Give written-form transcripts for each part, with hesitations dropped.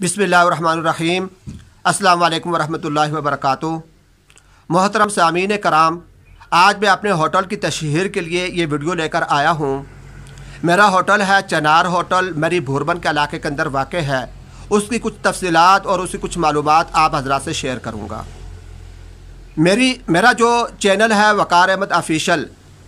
بسم اللہ الرحمن الرحیم۔ السلام علیکم ورحمۃ اللہ وبرکاتہ۔ محترم سامعین کرام، آج میں اپنے ہوٹل کی تشہیر کے لیے یہ ویڈیو لے کر آیا ہوں۔ میرا ہوٹل ہے چنار ہوٹل، میری بھوربن کے علاقے کے اندر واقع ہے۔ اس کی کچھ تفصیلات اور اس کی کچھ معلومات آپ حضرات سے شیئر کروں گا۔ میرا جو چینل ہے وقار احمد آفیشل،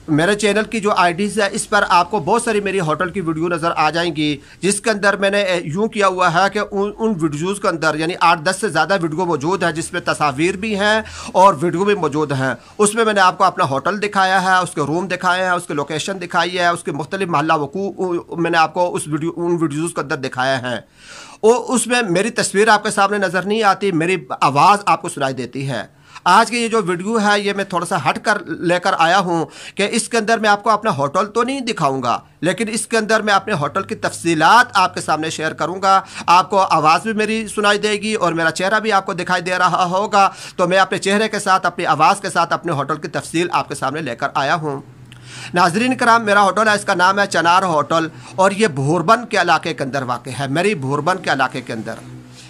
میرے چینل کی جو آئی ڈیز ہے اس پر آپ کو بہت ساری میری ہوٹل کی ویڈیو نظر آ جائیں گی، جس کے اندر میں نے یوں کیا ہوا ہے کہ ان ویڈیوز کے اندر یعنی 8-10 سے زیادہ ویڈیو موجود ہیں، جس میں تصاویر بھی ہیں اور ویڈیو بھی موجود ہیں۔ اس میں نے آپ کو اپنا ہوٹل دکھایا ہے، اس کے روم دکھائے ہیں، اس کے لوکیشن دکھائی ہے، اس کے مختلف محلہ وقوع میں نے آپ کو ان ویڈیوز کے اندر دکھایا ہے۔ اس میں میری تصویر آپ کے سامنے نظر نہیں آتی، میری آواز آپ کو سنائی دیتی ہے۔ آج کی یہ جو ویڈیو ہے یہ میں تھوڑا سا ہٹ کر لے کر آیا ہوں کہ اس کے اندر میں آپ کو اپنا ہوٹل تو نہیں دکھاؤں گا، لیکن اس کے اندر میں اپنے ہوٹل کی تفصیلات آپ کے سامنے شیئر کروں گا۔ آپ کو آواز بھی میری سنائی دے گی اور میرا چہرہ بھی آپ کو دکھائی دے رہا ہوگا، تو میں اپنے چہرے کے ساتھ، اپنی آواز کے ساتھ اپنے ہوٹل کی تفصیل آپ کے سامنے لے کر آیا ہوں۔ ناظرین کرام، میرا ہوٹل ہے، اس کا نام ہے چنار ہوٹل اور یہ بھوربن کے علاقے کے اندر واقع ہے، میری بھوربن کے علاقے کے اندر۔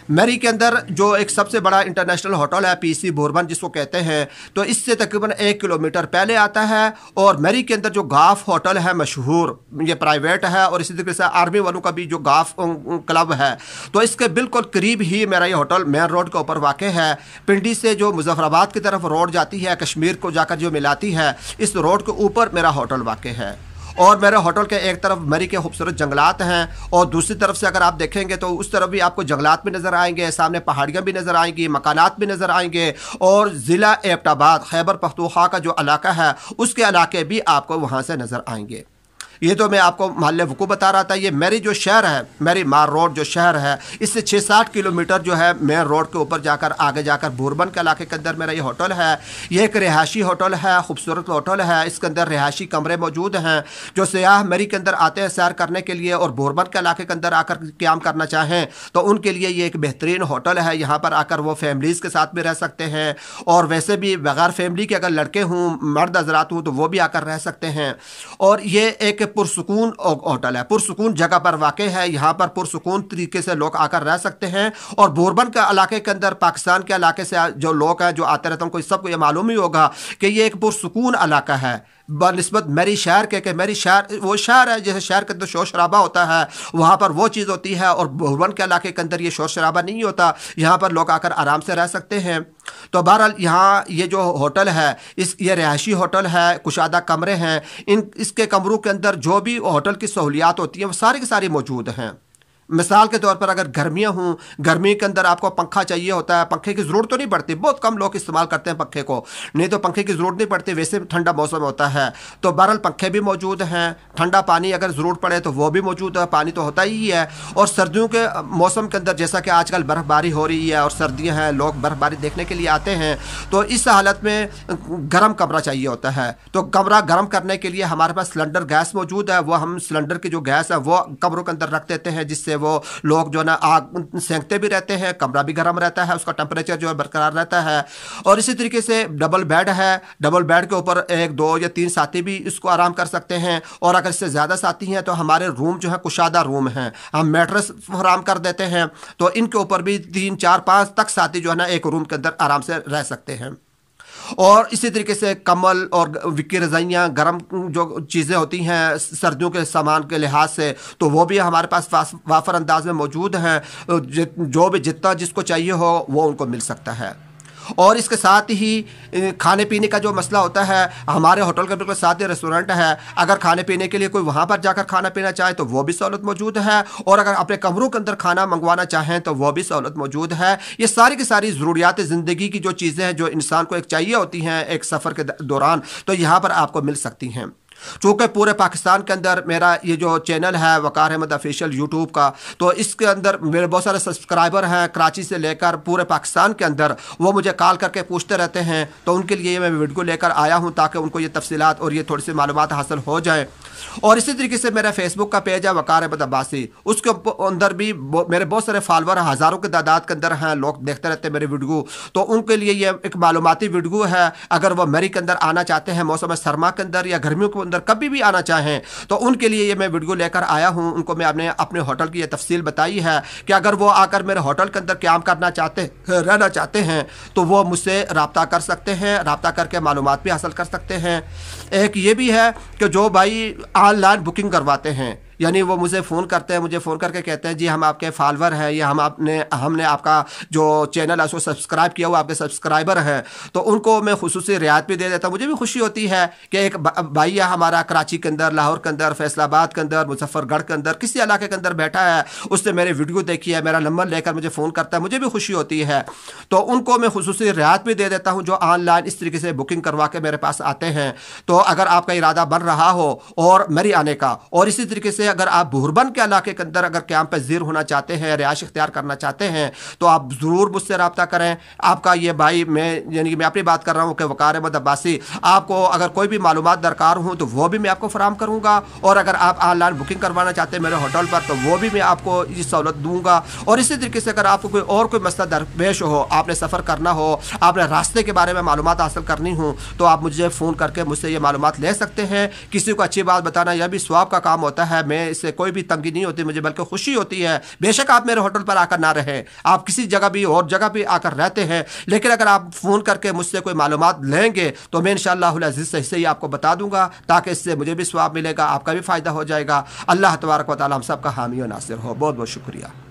میری کے اندر جو ایک سب سے بڑا انٹرنیشنل ہوٹل ہے پی سی بھوربن جس کو کہتے ہیں، تو اس سے تقریباً 1 کلومیٹر پہلے آتا ہے۔ اور میری کے اندر جو گاف ہوٹل ہے مشہور، یہ پرائیویٹ ہے اور اسی طریقے سے آرمی والوں کا بھی جو گاف کلب ہے، تو اس کے بالکل قریب ہی میرا یہ ہوٹل مین روڈ کے اوپر واقع ہے۔ پنڈی سے جو مظفر آباد کی طرف روڈ جاتی ہے، کشمیر کو جا کر جو ملاتی ہے، اس روڈ کے اوپر میرا ہوٹل واقع ہے۔ اور میرے ہوٹل کے ایک طرف مری کے خوبصورت جنگلات ہیں اور دوسری طرف سے اگر آپ دیکھیں گے تو اس طرف بھی آپ کو جنگلات بھی نظر آئیں گے، سامنے پہاڑیاں بھی نظر آئیں گی، مکانات بھی نظر آئیں گے، اور ضلع ایبٹ آباد خیبر پختونخوا کا جو علاقہ ہے اس کے علاقے بھی آپ کو وہاں سے نظر آئیں گے۔ یہ تو میں آپ کو محل وقوع بتا رہا تھا۔ یہ میری جو شہر ہے، میری مار روڈ جو شہر ہے، اس سے 6-7 کلومیٹر جو ہے مین روڈ کے اوپر جا کر آگے جا کر بھوربن کے علاقے کے اندر میرا یہ ہوٹل ہے۔ یہ ایک رہائشی ہوٹل ہے، خوبصورت ہوٹل ہے۔ اس کے اندر رہائشی کمرے موجود ہیں۔ جو سیاح میری کے اندر آتے ہیں سیر کرنے کے لیے اور بھوربن کے علاقے کے اندر آ کر قیام کرنا چاہیں تو ان کے لیے یہ ایک بہترین ہوٹل ہے۔ یہاں پر آ کر وہ فیملیز کے ساتھ بھی رہ سکتے ہیں، اور ویسے بھی بغیر فیملی کے اگر لڑکے ہوں، مرد حضرات ہوں، تو وہ بھی آ کر رہ سکتے ہیں۔ اور یہ ایک پرسکون ہوٹل ہے، پرسکون جگہ پر واقع ہے۔ یہاں پر پرسکون طریقے سے لوگ آ کر رہ سکتے ہیں۔ اور بھوربن کے علاقے کے اندر، پاکستان کے علاقے سے جو لوگ ہیں جو آتے رہتے ہیں، سب کو یہ معلوم ہی ہوگا کہ یہ ایک پرسکون علاقہ ہے بنسبت میری شہر کے، کہ میری شہر وہ شہر ہے جیسے شہر کے اندر شور شرابہ ہوتا ہے، وہاں پر وہ چیز ہوتی ہے، اور بھوربن کے علاقے کے اندر یہ شور شرابہ نہیں ہوتا۔ یہاں پر لوگ آ کر آرام سے رہ سکتے ہیں۔ تو بہرحال یہاں یہ جو ہوٹل ہے، یہ رہائشی ہوٹل ہے، کشادہ کمرے ہیں۔ اس کے کمروں کے اندر جو بھی ہوٹل کی سہولیات ہوتی ہیں وہ ساری کی ساری موجود ہیں۔ مثال کے طور پر اگر گرمیاں ہوں، گرمی کے اندر آپ کو پنکھا چاہیے ہوتا ہے، پنکھے کی ضرورت تو نہیں پڑتی، بہت کم لوگ استعمال کرتے ہیں پنکھے کو، نہیں تو پنکھے کی ضرورت نہیں پڑتی، ویسے ٹھنڈا موسم ہوتا ہے، تو بہرحال پنکھے بھی موجود ہیں۔ ٹھنڈا پانی اگر ضرورت پڑے تو وہ بھی موجود ہے، پانی تو ہوتا ہی ہے۔ اور سردیوں کے موسم کے اندر جیسا کہ آج کل برف باری ہو رہی ہے اور سردیاں ہیں، لوگ برف باری دیکھنے کے لیے آتے ہیں، تو اس حالت میں گرم کمرہ چاہیے ہوتا ہے۔ تو کمرہ گرم کرنے کے لیے ہمارے پاس سلنڈر گیس موجود ہے، وہ ہم سلنڈر کی جو گیس ہے وہ کمروں کے اندر رکھ دیتے ہیں، جس سے وہ لوگ جو نا آگ سینکتے بھی رہتے ہیں، کمرہ بھی گرم رہتا ہے، اس کا ٹمپریچر جو ہے برقرار رہتا ہے۔ اور اسی طریقے سے ڈبل بیڈ ہے، ڈبل بیڈ کے اوپر 1, 2 یا 3 ساتھی بھی اس کو آرام کر سکتے ہیں، اور اگر اس سے زیادہ ساتھی ہیں تو ہمارے روم جو ہے کشادہ روم ہیں، ہم میٹرس فراہم کر دیتے ہیں، تو ان کے اوپر بھی 3, 4, 5 تک ساتھی جو ہے نا ایک روم کے اندر آرام سے رہ سکتے ہیں۔ اور اسی طریقے سے کمل اور وکی رضائیاں، گرم جو چیزیں ہوتی ہیں سردیوں کے سامان کے لحاظ سے، تو وہ بھی ہمارے پاس وافر انداز میں موجود ہیں۔ جو بھی جتنا جس کو چاہیے ہو وہ ان کو مل سکتا ہے۔ اور اس کے ساتھ ہی کھانے پینے کا جو مسئلہ ہوتا ہے، ہمارے ہوٹل کے بالکل ساتھ ہی ریسٹورنٹ ہے، اگر کھانے پینے کے لیے کوئی وہاں پر جا کر کھانا پینا چاہے تو وہ بھی سہولت موجود ہے، اور اگر اپنے کمروں کے اندر کھانا منگوانا چاہیں تو وہ بھی سہولت موجود ہے۔ یہ ساری کی ساری ضروریات زندگی کی جو چیزیں ہیں جو انسان کو ایک چاہیے ہوتی ہیں ایک سفر کے دوران، تو یہاں پر آپ کو مل سکتی ہیں۔ چونکہ پورے پاکستان کے اندر میرا یہ جو چینل ہے وقار احمد آفیشل یوٹیوب کا، تو اس کے اندر میرے بہت سارے سبسکرائبر ہیں کراچی سے لے کر پورے پاکستان کے اندر، وہ مجھے کال کر کے پوچھتے رہتے ہیں، تو ان کے لیے میں ویڈیو لے کر آیا ہوں تاکہ ان کو یہ تفصیلات اور یہ تھوڑی سی معلومات حاصل ہو جائیں۔ اور اسی طریقے سے میرا فیس بک کا پیج ہے وقار احمد عباسی، اس کے اندر بھی میرے بہت سارے فالوور ہزاروں کے تعداد کے اندر ہیں، لوگ دیکھتے رہتے ہیں میری ویڈیو، تو ان کے لیے یہ ایک معلوماتی ویڈیو ہے۔ اگر وہ میری کے اندر آنا چاہتے ہیں موسم سرما کے اندر یا گرمیوں اندر کبھی بھی آنا چاہیں تو ان کے لیے یہ میں ویڈیو لے کر آیا ہوں. ان کو میں اپنے ہوٹل کی یہ تفصیل بتائی ہے کہ اگر وہ آ کر میرے ہوٹل کے اندر قیام رہنا چاہتے ہیں تو وہ مجھ سے رابطہ کر سکتے ہیں, رابطہ کر کے معلومات بھی حاصل کر سکتے ہیں. ایک یہ بھی ہے کہ جو بھائی آن لائن بکنگ کرواتے ہیں, یعنی وہ مجھے فون کرتے ہیں, مجھے فون کر کے کہتے ہیں جی ہم آپ کے فالوور ہیں یا ہم نے آپ کا جو چینل ہے اس کو سبسکرائب کیا ہوا, آپ کے سبسکرائبر ہیں, تو ان کو میں خصوصی رعایت بھی دے دیتا ہوں. مجھے بھی خوشی ہوتی ہے کہ ایک بھائی ہے ہمارا کراچی کے اندر, لاہور کے اندر, فیصل آباد کے اندر, مظفر گڑھ کے اندر, کسی علاقے کے اندر بیٹھا ہے, اس نے میرے ویڈیو دیکھی ہے, میرا نمبر لے کر مجھے فون کرتا ہے, مجھے بھی خوشی ہوتی ہے. تو ان کو میں خصوصی رعایت بھی دے دیتا ہوں جو آن لائن اس طریقے سے بکنگ کروا کے میرے پاس آتے ہیں. تو اگر آپ کا ارادہ بن رہا ہو اور میری آنے کا, اور اسی طریقے سے اگر آپ بھوربن کے علاقے کے اندر اگر قیام پذیر ہونا چاہتے ہیں, رہائش اختیار کرنا چاہتے ہیں, تو آپ ضرور مجھ سے رابطہ کریں. آپ کا یہ بھائی, یعنی کہ میں اپنی بات کر رہا ہوں کہ وقار احمد عباسی, آپ کو اگر کوئی بھی معلومات درکار ہوں تو وہ بھی میں آپ کو فراہم کروں گا, اور اگر آپ آن لائن بکنگ کروانا چاہتے ہیں میرے ہوٹل پر تو وہ بھی میں آپ کو یہ سہولت دوں گا. اور اسی طریقے سے اگر آپ کو کوئی مسئلہ درپیش ہو, آپ نے سفر کرنا ہو, آپ نے راستے کے بارے میں معلومات حاصل کرنی ہوں, تو آپ مجھے فون کر کے مجھ سے یہ معلومات لے سکتے ہیں. کسی کو اچھی بات بتانا یہ بھی ثواب کا کام ہوتا ہے, میں اس سے کوئی بھی تنگی نہیں ہوتی مجھے, بلکہ خوشی ہوتی ہے. بے شک آپ میرے ہوٹل پر آ کر نہ رہیں, آپ کسی جگہ بھی اور جگہ بھی آ کر رہتے ہیں, لیکن اگر آپ فون کر کے مجھ سے کوئی معلومات لیں گے تو میں انشاءاللہ العزیز صحیح سے ہی آپ کو بتا دوں گا, تاکہ اس سے مجھے بھی ثواب ملے گا, آپ کا بھی فائدہ ہو جائے گا. اللہ تبارک و تعالی ہم سب کا حامی و ناصر ہو. بہت بہت شکریہ.